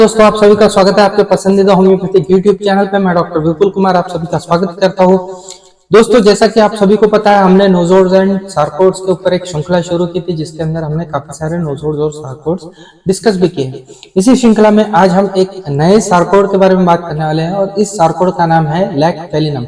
दोस्तों, आप सभी का स्वागत है आपके पसंदीदा होम्योपैथिक यूट्यूब चैनल पे। मैं डॉक्टर विपुल कुमार आप सभी का स्वागत करता हूँ। दोस्तों, जैसा कि आप सभी को पता है, हमने नोजोड्स एंड सार्कोड्स के ऊपर एक श्रृंखला शुरू की थी, जिसके अंदर हमने काफी सारे नोजोड्स और सार्कोड्स डिस्कस भी किए। इसी श्रृंखला में आज हम एक नए सार्कोड के बारे में बात करने वाले हैं और इस सार्कोड का नाम है लैक फेलिनम।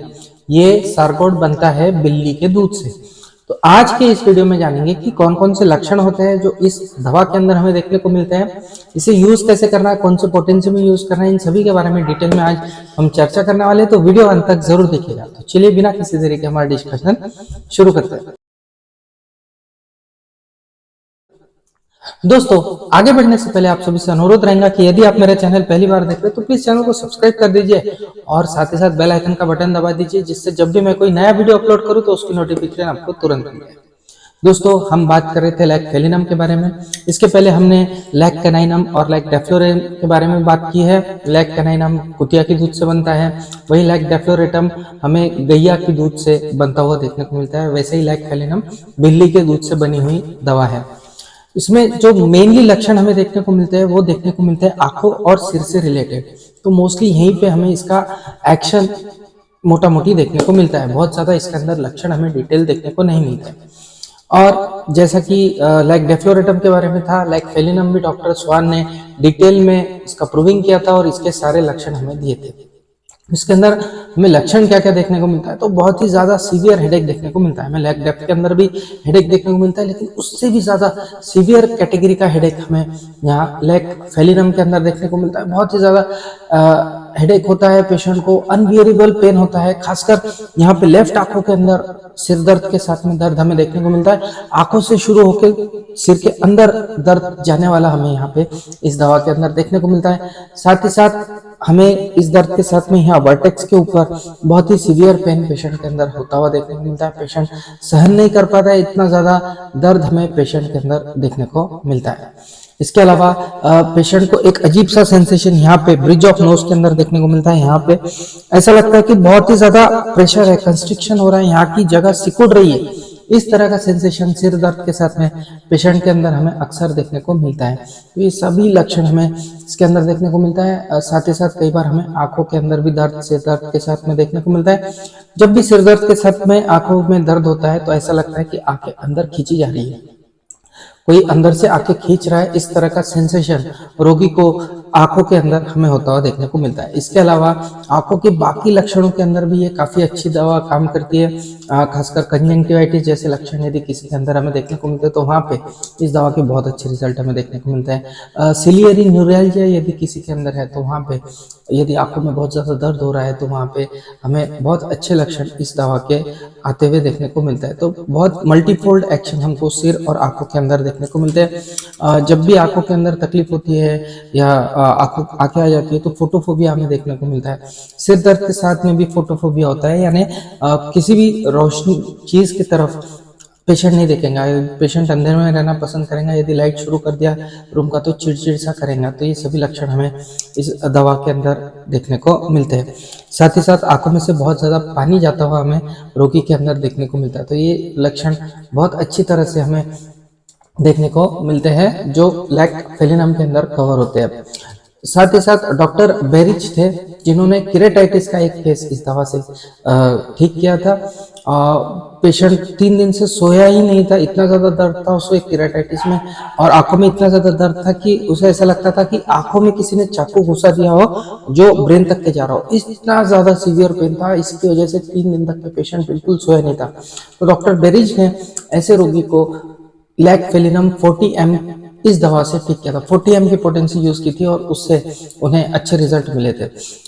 ये सार्कोड बनता है बिल्ली के दूध से। तो आज के इस वीडियो में जानेंगे कि कौन कौन से लक्षण होते हैं जो इस दवा के अंदर हमें देखने को मिलते हैं, इसे यूज कैसे करना है, कौन से पोटेंसी में यूज करना है, इन सभी के बारे में डिटेल में आज हम चर्चा करने वाले हैं। तो वीडियो अंत तक जरूर देखिएगा। तो चलिए बिना किसी देरी के हमारा डिस्कशन शुरू करते हैं। दोस्तों, आगे बढ़ने से पहले आप सभी से अनुरोध रहेगा कि यदि आप मेरा चैनल पहली बार देख रहे हैं तो प्लीज चैनल को सब्सक्राइब कर दीजिए और साथ ही साथ बेल आइकन का बटन दबा दीजिए, जिससे जब भी मैं कोई नया वीडियो अपलोड करूं तो उसकी नोटिफिकेशन आपको तुरंत मिले। दोस्तों, हम बात कर रहे थे लैक फेलिनम के बारे में। इसके पहले हमने लैक कैनाइनम और लैक डेफ्लोरेटम के बारे में बात की है। लैक कैनाइनम कुतिया के दूध से बनता है, वही लैक डेफ्लोरेटम हमें गैया के दूध से बनता हुआ देखने को मिलता है। वैसे ही लैक फेलिनम बिल्ली के दूध से बनी हुई दवा है। इसमें जो मेनली लक्षण हमें देखने को मिलते हैं वो देखने को मिलते हैं आंखों और सिर से रिलेटेड। तो मोस्टली यहीं पे हमें इसका एक्शन मोटा मोटी देखने को मिलता है। बहुत ज्यादा इसके अंदर लक्षण हमें डिटेल देखने को नहीं मिलते। और जैसा कि लैक डेफ्लोरेटम के बारे में था, लैक फेलिनम भी डॉक्टर स्वान ने डिटेल में इसका प्रूविंग किया था और इसके सारे लक्षण हमें दिए थे। इसके अंदर हमें लक्षण क्या क्या देखने को मिलता है, तो बहुत ही ज्यादा सीवियर हेडेक देखने को मिलता है। हमें लैक डेप्थ के अंदर भी हेडेक देखने को मिलता है, लेकिन उससे भी ज्यादा सीवियर कैटेगरी का हेडेक हमें यहाँ लैक फेलिनम के अंदर देखने को मिलता है। बहुत ही ज्यादा हेडेक होता है, पेशेंट को अनबियरेबल पेन होता है, खासकर यहाँ पे लेफ्ट आंखों के अंदर सिर दर्द के साथ में दर्द हमें देखने को मिलता है। आंखों से शुरू होकर सिर के अंदर दर्द जाने वाला हमें यहाँ पे इस दवा के अंदर देखने को मिलता है। साथ ही साथ हमें इस दर्द के साथ में यहाँ वर्टेक्स के ऊपर बहुत ही सीवियर पेन पेशेंट के अंदर होता हुआ देखने को मिलता है। पेशेंट सहन नहीं कर पाता है, इतना ज्यादा दर्द हमें पेशेंट के अंदर देखने को मिलता है। इसके अलावा पेशेंट को एक अजीब सा सेंसेशन यहाँ पे ब्रिज ऑफ नोज के अंदर देखने को मिलता है। यहाँ पे ऐसा लगता है कि बहुत ही ज्यादा प्रेशर है, कंस्ट्रिक्शन हो रहा है, यहाँ की जगह सिकुड़ रही है। इस तरह का सेंसेशन सिर दर्द के साथ में पेशेंट के अंदर हमें अक्सर देखने को मिलता है। तो ये सभी लक्षण हमें इसके अंदर देखने को मिलता है। साथ ही साथ कई बार हमें आंखों के अंदर भी दर्द सिर दर्द के साथ में देखने को मिलता है। जब भी सिर दर्द के साथ में आंखों में दर्द होता है तो ऐसा लगता है कि आंखें अंदर खींची जा रही है, कोई अंदर से आंखें खींच रहा है। इस तरह का सेंसेशन रोगी को आंखों के अंदर हमें होता हुआ देखने को मिलता है। इसके अलावा आंखों के बाकी लक्षणों के अंदर भी ये काफी अच्छी दवा काम करती है। खासकर कंजंक्टिवाइटिस जैसे लक्षण यदि किसी के अंदर हमें देखने को मिलते हैं तो वहां पे इस दवा के बहुत अच्छे रिजल्ट हमें देखने को मिलता है। सिलियरी न्यूरैल्जिया यदि किसी के अंदर है तो वहां पे यदि आंखों में बहुत ज्यादा दर्द हो रहा है तो वहां पे हमें बहुत अच्छे लक्षण इस दवा के आते हुए देखने को मिलता है। तो बहुत मल्टीफोल्ड एक्शन हमको सिर और आंखों के अंदर देखने को मिलते हैं। जब भी आंखों के अंदर तकलीफ होती है या आंखें आ जाती है तो फोटोफोबिया हमें देखने को मिलता है। सिर दर्द के साथ में भी फोटोफोबिया होता है, यानी किसी भी रोशनी चीज की तरफ पेशेंट नहीं देखेंगे। पेशेंट अंधेरे में रहना पसंद करेंगे, यदि लाइट शुरू कर दिया रूम का तो चिड़चिड़ सा करेंगे। तो ये सभी लक्षण हमें इस दवा के अंदर देखने को मिलते हैं। साथ ही साथ आंखों में से बहुत ज्यादा पानी जाता हुआ हमें रोगी के अंदर देखने को मिलता है। तो ये लक्षण बहुत अच्छी तरह से हमें देखने को मिलते हैं जो लैक फेलिनम के अंदर कवर होते हैं। साथ ही साथ डॉक्टर बेरिच थे जिन्होंने किरेटाइटिस का एक केस इस दवा से ठीक किया था। पेशेंट 3 दिन से सोया ही नहीं था, इतना ज्यादा दर्द था उसको किरेटाइटिस में, और आंखों में इतना ज्यादा दर्द था कि उसे ऐसा लगता था कि आंखों में किसी ने चाकू घुसा दिया हो जो ब्रेन तक के जा रहा हो। इतना ज्यादा सीवियर पेन था, इसकी वजह से 3 दिन तक पेशेंट बिल्कुल सोया नहीं था। तो डॉक्टर बेरिच ने ऐसे रोगी को लैक फेलिनम 40M इस दवा से ठीक किया था। 40M की पोटेंसी यूज की थी और उससे उन्हें अच्छे रिजल्ट मिले थे।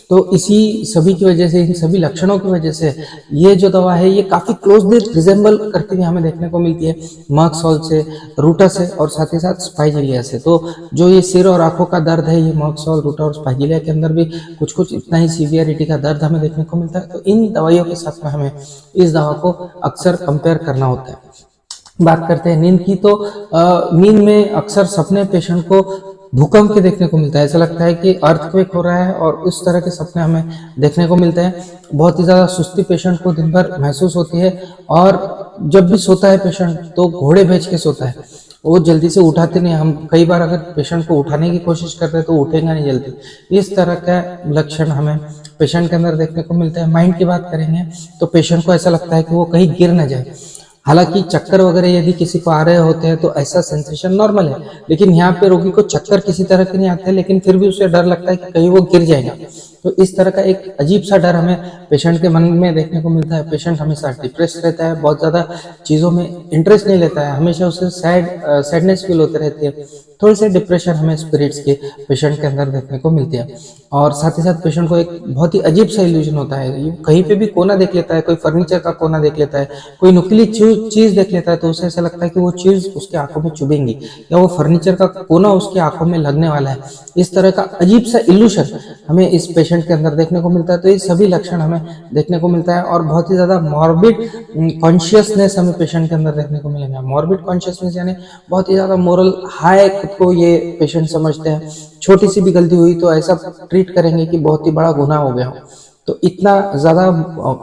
तो इसी सभी की वजह से, इन सभी लक्षणों की वजह से ये जो दवा है ये काफी क्लोजली रिजेंबल करती हुई हमें देखने को मिलती है मर्क सॉल्ट से, रूटा से और साथ ही साथ स्पाइजिलिया से। तो जो ये सिर और आंखों का दर्द है, ये मर्क सॉल्ट, रूटा और स्पाइजिलिया के अंदर भी कुछ कुछ इतना ही सीवियरिटी का दर्द हमें देखने को मिलता है। तो इन दवाइयों के साथ में हमें इस दवा को अक्सर कंपेयर करना होता है। बात करते हैं नींद की, तो नींद में अक्सर सपने पेशेंट को भूकंप के देखने को मिलता है। ऐसा लगता है कि अर्थक्वेक हो रहा है और उस तरह के सपने हमें देखने को मिलते हैं। बहुत ही ज्यादा सुस्ती पेशेंट को दिन भर महसूस होती है और जब भी सोता है पेशेंट तो घोड़े भेज के सोता है। वो जल्दी से उठाते नहीं। हम कई बार अगर पेशेंट को उठाने की कोशिश करते हैं तो उठेगा नहीं जल्दी। इस तरह का लक्षण हमें पेशेंट के अंदर देखने को मिलता है। माइंड की बात करेंगे तो पेशेंट को ऐसा लगता है कि वो कहीं गिर ना जाए। हालांकि चक्कर वगैरह यदि किसी को आ रहे होते हैं तो ऐसा सेंसेशन नॉर्मल है, लेकिन यहाँ पे रोगी को चक्कर किसी तरह के नहीं आते, लेकिन फिर भी उसे डर लगता है कि कहीं वो गिर जाएगा। तो इस तरह का एक अजीब सा डर हमें पेशेंट के मन में देखने को मिलता है। पेशेंट हमेशा डिप्रेस रहता है, बहुत ज़्यादा चीज़ों में इंटरेस्ट नहीं लेता है, हमेशा उसे सैडनेस फील होते रहती है। थोड़ी सी डिप्रेशन हमें स्पिरिट्स के पेशेंट के अंदर देखने को मिलती है। और साथ ही साथ पेशेंट को एक बहुत ही अजीब सा इल्यूजन होता है। ये कहीं पे भी कोना देख लेता है, कोई फर्नीचर का कोना देख लेता है, कोई नुकीली चीज देख लेता है, तो उसे ऐसा लगता है कि वो चीज उसकी आंखों में चुभेंगी या वो फर्नीचर का कोना उसकी आंखों में लगने वाला है। इस तरह का अजीब सा इल्यूशन हमें इस पेशेंट के अंदर देखने को मिलता है। तो ये सभी लक्षण हमें देखने को मिलता है और बहुत ही ज्यादा मॉर्बिड कॉन्शियसनेस हमें पेशेंट के अंदर देखने को मिलेगा। मॉर्बिड कॉन्शियसनेस यानी बहुत ही ज्यादा मोरल हाई खुद को ये पेशेंट समझते हैं। छोटी सी भी गलती हुई तो ऐसा ट्रीट करेंगे कि बहुत ही बड़ा गुनाह हो गया हो। तो इतना ज्यादा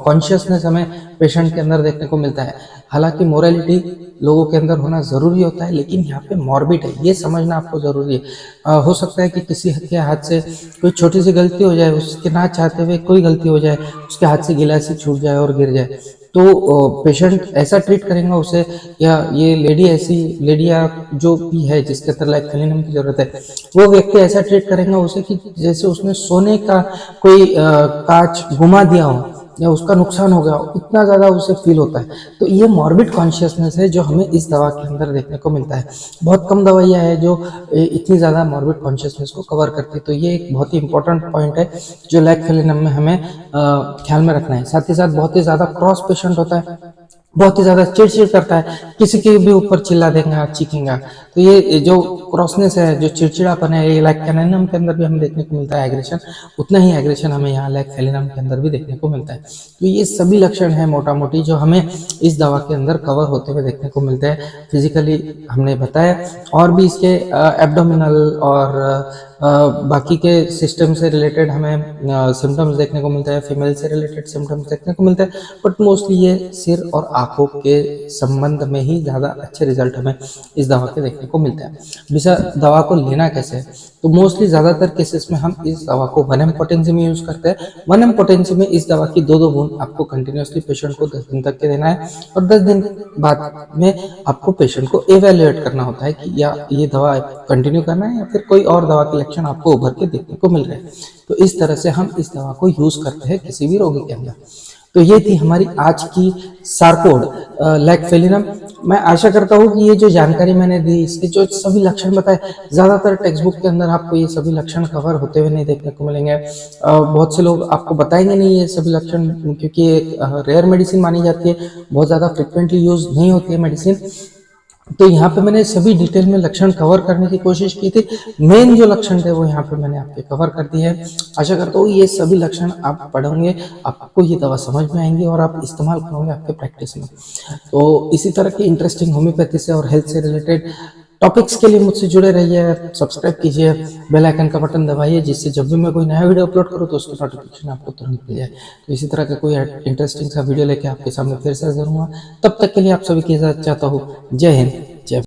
कॉन्शियसनेस हमें पेशेंट के अंदर देखने को मिलता है। हालांकि मोरालिटी लोगों के अंदर होना जरूरी होता है, लेकिन यहाँ पे मॉर्बिड है ये समझना आपको जरूरी है। हो सकता है कि किसी के हाथ से कोई छोटी सी गलती हो जाए, उसके ना चाहते हुए कोई गलती हो जाए, उसके हाथ से गिलासी छूट जाए और गिर जाए, तो पेशेंट ऐसा ट्रीट करेंगे उसे, या ये लेडी ऐसी लेडी या जो भी है जिसके अंदर लाइफ फेलिनम की जरूरत है, वो व्यक्ति ऐसा ट्रीट करेंगे उसे कि जैसे उसने सोने का कोई कांच घुमा दिया हो या उसका नुकसान हो गया हो, इतना ज्यादा उसे फील होता है। तो ये मॉर्बिड कॉन्शियसनेस है जो हमें इस दवा के अंदर देखने को मिलता है। बहुत कम दवाइयाँ हैं जो इतनी ज्यादा मॉर्बिड कॉन्शियसनेस को कवर करती है। तो ये एक बहुत ही इंपॉर्टेंट पॉइंट है जो लैक फेलिनम में हमें ख्याल में रखना है। साथ ही साथ बहुत ही ज्यादा क्रॉस पेशेंट होता है, बहुत ही ज्यादा चिड़चिड़ करता है, किसी के भी ऊपर चिल्ला देगा, चीखेगा। तो ये जो क्रॉसनेस है, जो चिड़चिड़ापन है, ये लैक कैनिनम के अंदर भी हमें देखने को मिलता है एग्रेशन। उतना ही एग्रेशन हमें यहाँ लैक फेलिनम के अंदर भी देखने को मिलता है। तो ये सभी लक्षण है मोटा मोटी जो हमें इस दवा के अंदर कवर होते हुए देखने को मिलते हैं। फिजिकली हमने बताया, और भी इसके एब्डोमिनल और बाकी के सिस्टम से रिलेटेड हमें सिम्टम्स देखने को मिलता है, फीमेल से रिलेटेड सिम्टम्स देखने को मिलते हैं, बट मोस्टली ये सिर और आंखों के संबंध में ही ज़्यादा अच्छे रिजल्ट हमें इस दवा के देखने को मिलते हैं। दूसरा, दवा को लेना कैसे है, तो मोस्टली ज़्यादातर केसेस में हम इस दवा को 1 mg पोटेंसी में यूज़ करते हैं। 1 mg पोटेंसी में इस दवा की 2-2 बूंद आपको कंटिन्यूसली पेशेंट को 10 दिन तक के देना है, और 10 दिन बाद में आपको पेशेंट को एवेल्युएट करना होता है कि या ये दवा कंटिन्यू करना है या फिर कोई और दवा के लक्षण आपको उभर के देखने को मिल रहे हैं। तो इस तरह से हम इस दवा को यूज करते हैं किसी भी रोगी के अंदर। तो ये थी हमारी आज की सारकोड लैक फेलिनम। मैं आशा करता हूँ कि ये जो जानकारी मैंने दी, इसके जो सभी लक्षण बताए, ज्यादातर टेक्स्ट बुक के अंदर आपको ये सभी लक्षण कवर होते हुए नहीं देखने को मिलेंगे। बहुत से लोग आपको बताएंगे नहीं ये सभी लक्षण, क्योंकि ये रेयर मेडिसिन मानी जाती है, बहुत ज्यादा फ्रिक्वेंटली यूज नहीं होती है मेडिसिन। तो यहाँ पे मैंने सभी डिटेल में लक्षण कवर करने की कोशिश की थी। मेन जो लक्षण थे वो यहाँ पे मैंने आपके कवर कर दिए हैं। आशा करता हूँ ये सभी लक्षण आप पढ़ोगे, आपको ये दवा समझ में आएंगी और आप इस्तेमाल करोगे आपके प्रैक्टिस में। तो इसी तरह की इंटरेस्टिंग होम्योपैथी से और हेल्थ से रिलेटेड टॉपिक्स के लिए मुझसे जुड़े रहिए, सब्सक्राइब कीजिए, बेल आइकन का बटन दबाइए, जिससे जब भी मैं कोई नया वीडियो अपलोड करूँ तो उसकी नोटिफिकेशन आपको तुरंत मिल जाए। तो इसी तरह का कोई इंटरेस्टिंग सा वीडियो लेके आपके सामने फिर से हाजिर हूँ। तब तक के लिए आप सभी की इजाजत चाहता हूँ। जय हिंद, जय